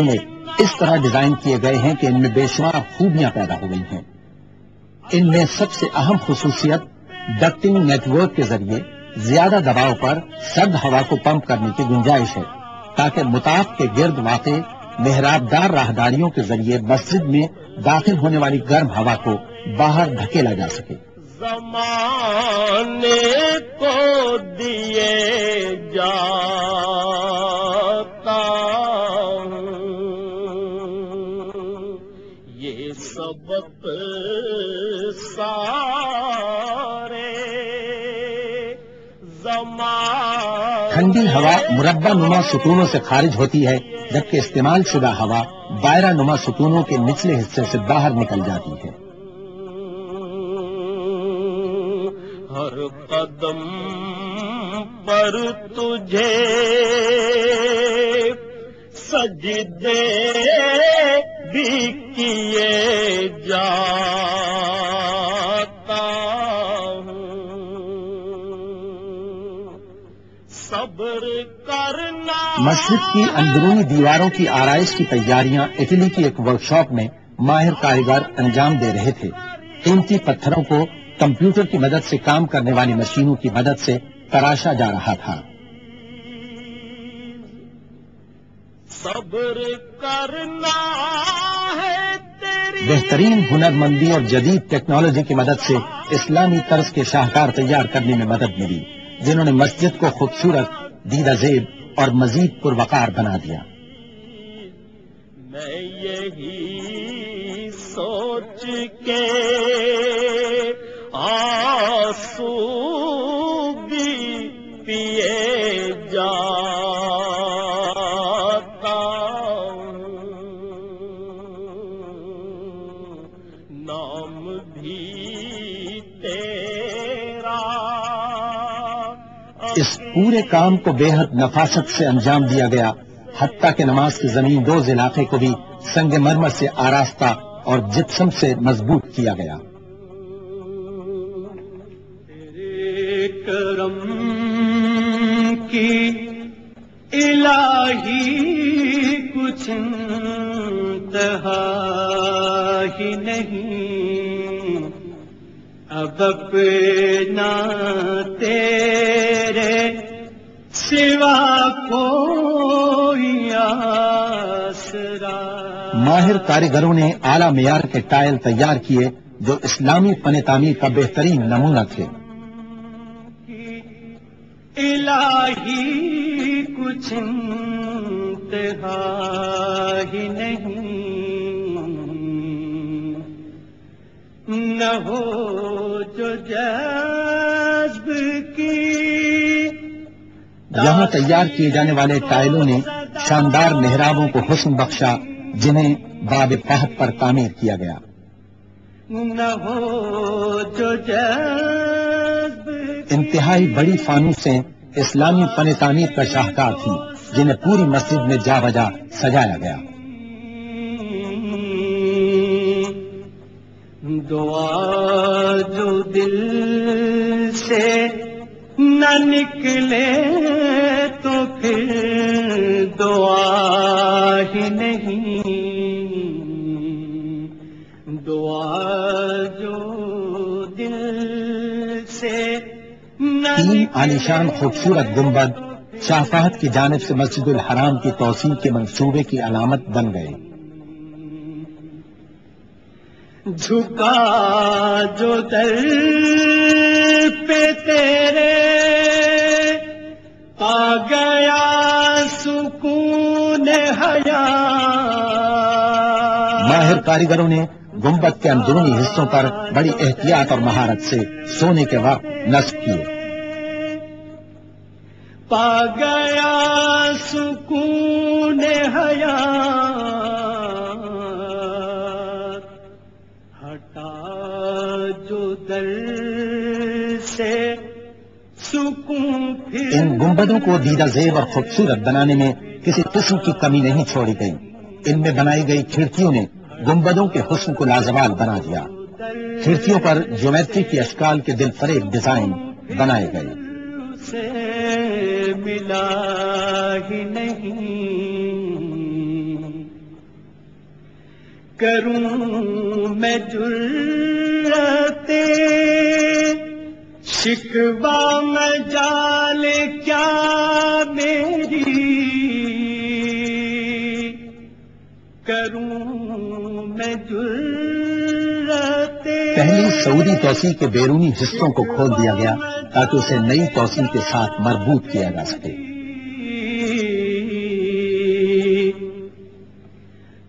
اس طرح ڈیزائن کیے گئے ہیں کہ ان میں بے شمار خوبیاں پیدا ہو گئی ہیں۔ ان میں سب سے اہم خصوصیت ڈکٹنگ نیٹ ورک کے ذریعے زیادہ دباؤ پر سرد ہوا کو پمپ کرنے کی گنجائش ہے، تاکہ مطاف کے گرد واقع محراب دار راہداریوں کے ذریعے مسجد میں داخل ہونے والی گرم ہوا کو باہر دھکیلا جا سکے۔ زمانے کو دیے جاتا یہ سبق سارے زمان۔ ٹھنڈی ہوا مربع نما ستونوں سے خارج ہوتی ہے، جبکہ استعمال شدہ ہوا دائرہ نما ستونوں کے نچلے حصے سے باہر نکل جاتی ہے۔ ہر قدم پر تجھے سجدے بھی کیے جاتا ہوں، صبر کرنا۔ مسجد کی اندرونی دیواروں کی آرائش کی تیاریاں اٹلی کی ایک ورکشاپ میں ماہر کاریگر انجام دے رہے تھے۔ قیمتی پتھروں کو کمپیوٹر کی مدد سے کام کرنے والی مشینوں کی مدد سے تراشا جا رہا تھا۔ صبر کرنا ہے تیری بہترین ہنرمندی اور جدید ٹیکنالوجی کی مدد سے اسلامی طرز کے شاہکار تیار کرنے میں مدد ملی، جنہوں نے مسجد کو خوبصورت، دیدہ زیب اور مزید پروقار بنا دیا۔ میں یہی سوچ کے آنسو بھی پیے جاتا ہوں، نام بھی تیرا۔ اس پورے کام کو بے حد نفاست سے انجام دیا گیا، حتیٰ کہ نماز کی زمین دوز علاقے کو بھی سنگ مرمر سے آراستہ اور جپسم سے مضبوط کیا گیا۔ تیرے کرم کی الہی کچھ انتہا ہی نہیں، اب اپنا تیرے سوا کوئی آسرا۔ ماہر کاریگروں نے اعلیٰ معیار کے ٹائل تیار کیے جو اسلامی فن تعمیر کا بہترین نمونہ تھے۔ الہی کچھ انتہا ہی نہیں، نہ ہو جو جذب کی۔ یہاں تیار کیے جانے والے ٹائلوں نے شاندار محرابوں کو حسن بخشا، جنہیں باب فہد پر تعمیر کیا گیا۔ نہ ہو جو جذب انتہائی بڑی فانوسیں اسلامی فن تعمیر کا شاہکار تھیں، جنہیں پوری مسجد میں جا بجا سجایا گیا۔ دعا جو دل سے نہ نکلے تو پھر دعا ہی نہیں، دعا جو دل سے نہ تین عالیشان خوبصورت گنبد شاہ فہد کی جانب سے مسجد الحرام کی توسیع کے منصوبے کی علامت بن گئے۔ جھکا جو در پہ تیرے آ گیا سکون حیات۔ ماہر کاریگروں نے گنبد کے اندرونی حصوں پر بڑی احتیاط اور مہارت سے سونے کے وقت نصب کیے۔ پا گیا سکون حیات، ہٹا جو در سے سکون پھر۔ ان گنبدوں کو دیدہ زیب اور خوبصورت بنانے میں کسی قسم کی کمی نہیں چھوڑی گئی۔ ان میں بنائی گئی کھڑکیوں نے گنبدوں کے حسن کو لازوال بنا دیا۔ کھڑکیوں پر جیومیٹری کی اشکال کے دل فریب ڈیزائن بنائے گئے۔ سے ملا ہی نہیں، کروں میں جرأت شکوہ مجال کیا میری، کروں میں جرأت۔ پہلی سعودی توسیع کے بیرونی حصوں کو کھول دیا گیا تاکہ اسے نئی توسیع کے ساتھ مربوط کیا جا سکے۔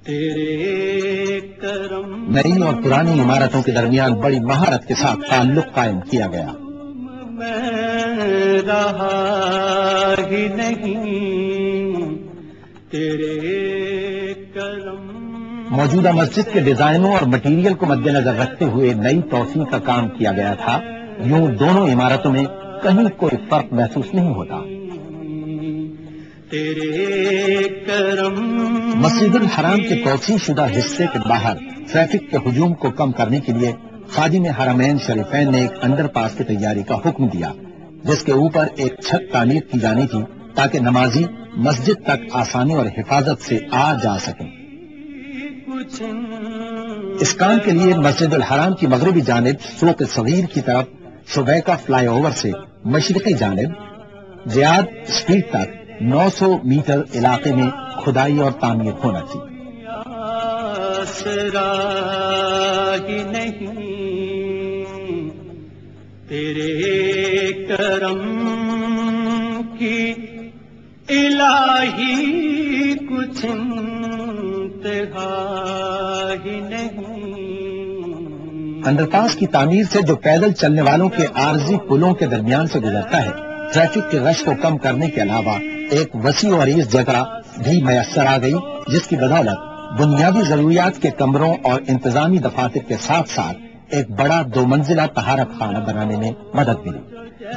تیرے کرم نئی اور پرانی عمارتوں کے درمیان بڑی مہارت کے ساتھ تعلق قائم کیا گیا۔ میں رہا ہی نہیں، تیرے کرم۔ موجودہ مسجد کے ڈیزائنوں اور مٹیریل کو مد نظر رکھتے ہوئے نئی توسیع کا کام کیا گیا تھا۔ یوں دونوں عمارتوں میں کہیں کوئی فرق محسوس نہیں ہوتا۔ تیرے کرم مسجد الحرام کے توسیع شدہ حصے کے باہر ٹریفک کے ہجوم کو کم کرنے کے لیے خادم حرمین شریفین نے ایک انڈر پاس کی تیاری کا حکم دیا، جس کے اوپر ایک چھت تعمیر کی جانی تھی تاکہ نمازی مسجد تک آسانی اور حفاظت سے آ جا سکیں۔ اس کام کے لیے مسجد الحرام کی مغربی جانب سوق صغیر کی طرف شبیکہ فلائی اوور سے مشرقی جانب زیاد اسٹریٹ تک 900 میٹر علاقے میں کھدائی اور تعمیر ہونا تھی۔ آسرا ہی نہیں، تیرے کرم کی الہی کچھ انتہا ہی نہیں۔ انڈر پاس کی تعمیر سے جو پیدل چلنے والوں کے عارضی پلوں کے درمیان سے گزرتا ہے، ٹریفک کے رش کو کم کرنے کے علاوہ ایک وسیع و عریض جگہ بھی میسر آ گئی، جس کی بدولت بنیادی ضروریات کے کمروں اور انتظامی دفاتر کے ساتھ ساتھ ایک بڑا 2 منزلہ طہارت خانہ بنانے میں مدد ملی،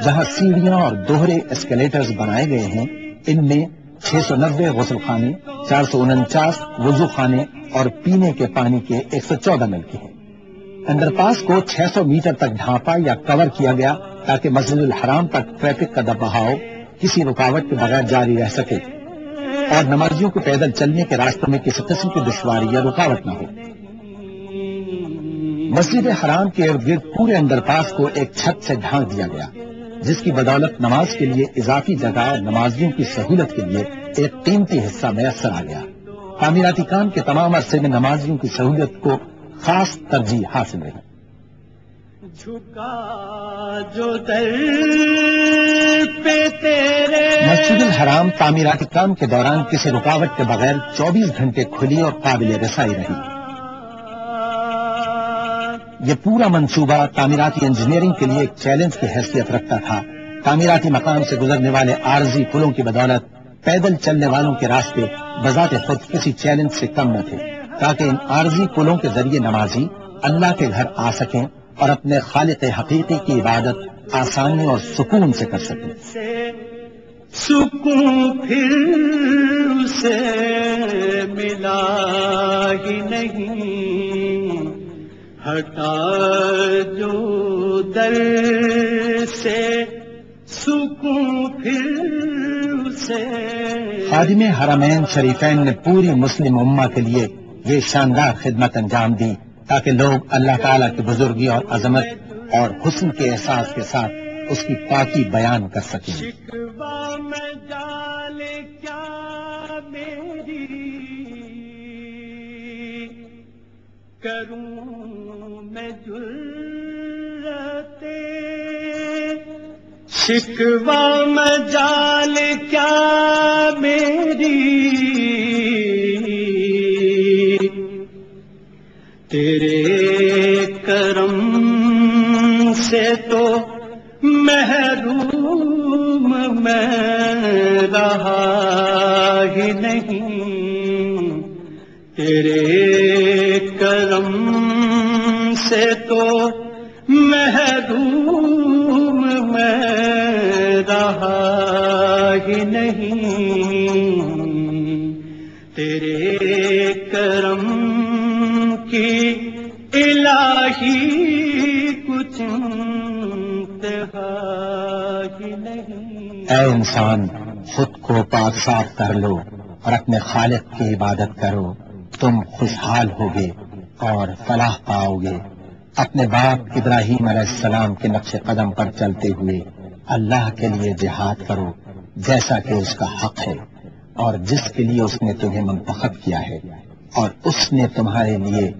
جہاں سیڑھیاں اور دوہرے اسکیلیٹرز بنائے گئے ہیں۔ ان میں 690 غسل خانے، 449 وضو خانے اور پینے کے پانی کے 114 نلکے ہیں۔ انڈر پاس کو 600 میٹر تک ڈھانپا یا کور کیا گیا تاکہ مسجد الحرام تک ٹریفک کا بہاؤ کسی رکاوٹ کے بغیر جاری رہ سکے اور نمازیوں کو پیدل چلنے کے راستوں میں کسی قسم کی دشواری یا رکاوٹ نہ ہو۔ مسجد حرام کے ارد گرد پورے انڈر پاس کو ایک چھت سے ڈھانک دیا گیا، جس کی بدولت نماز کے لیے اضافی جگہ اور نمازیوں کی سہولت کے لیے ایک قیمتی حصہ میسر آ گیا۔ تعمیراتی کام کے تمام عرصے میں نمازیوں کی سہولت کو خاص ترجیح حاصل رہی۔ جھکا جو در پہ تیرے مسجد الحرام تعمیراتی کام کے دوران کسی رکاوٹ کے بغیر 24 گھنٹے کھلی اور قابل رسائی رہی۔ یہ پورا منصوبہ تعمیراتی انجینئرنگ کے لیے ایک چیلنج کی حیثیت رکھتا تھا۔ تعمیراتی مقام سے گزرنے والے عارضی پلوں کی بدولت پیدل چلنے والوں کے راستے بذات خود کسی چیلنج سے کم نہ تھے، تاکہ ان عارضی پلوں کے ذریعے نمازی اللہ کے گھر آ سکیں اور اپنے خالق حقیقی کی عبادت آسانی اور سکون سے کر سکیں۔ سکون پھر اسے ملا ہی نہیں، ہٹا جو در سے سکون پھر اسے۔ خادم حرمین شریفین نے پوری مسلم امہ کے لیے یہ شاندار خدمت انجام دی تاکہ لوگ اللہ تعالیٰ کی بزرگی اور عظمت اور حسن کے احساس کے ساتھ اس کی پاکی بیان کر سکیں۔ شکوہ مجال کیا میری، کروں میں جرأت، شکوہ مجال کیا میری، تیرے کرم سے تو محروم میں رہا ہی نہیں، تیرے کرم سے تو محروم میں رہا ہی نہیں، تیرے کرم کی الہی کچھ انتہا ہی نہیں۔ اے انسان، خود کو پاک صاف کر لو اور اپنے خالق کی عبادت کرو، تم خوشحال ہوگے اور فلاح پاؤ گے۔ اپنے باپ ابراہیم علیہ السلام کے نقش قدم پر چلتے ہوئے اللہ کے لیے جہاد کرو جیسا کہ اس کا حق ہے، اور جس کے لیے اس نے تمہیں منتخب کیا ہے، اور اس نے تمہارے لیے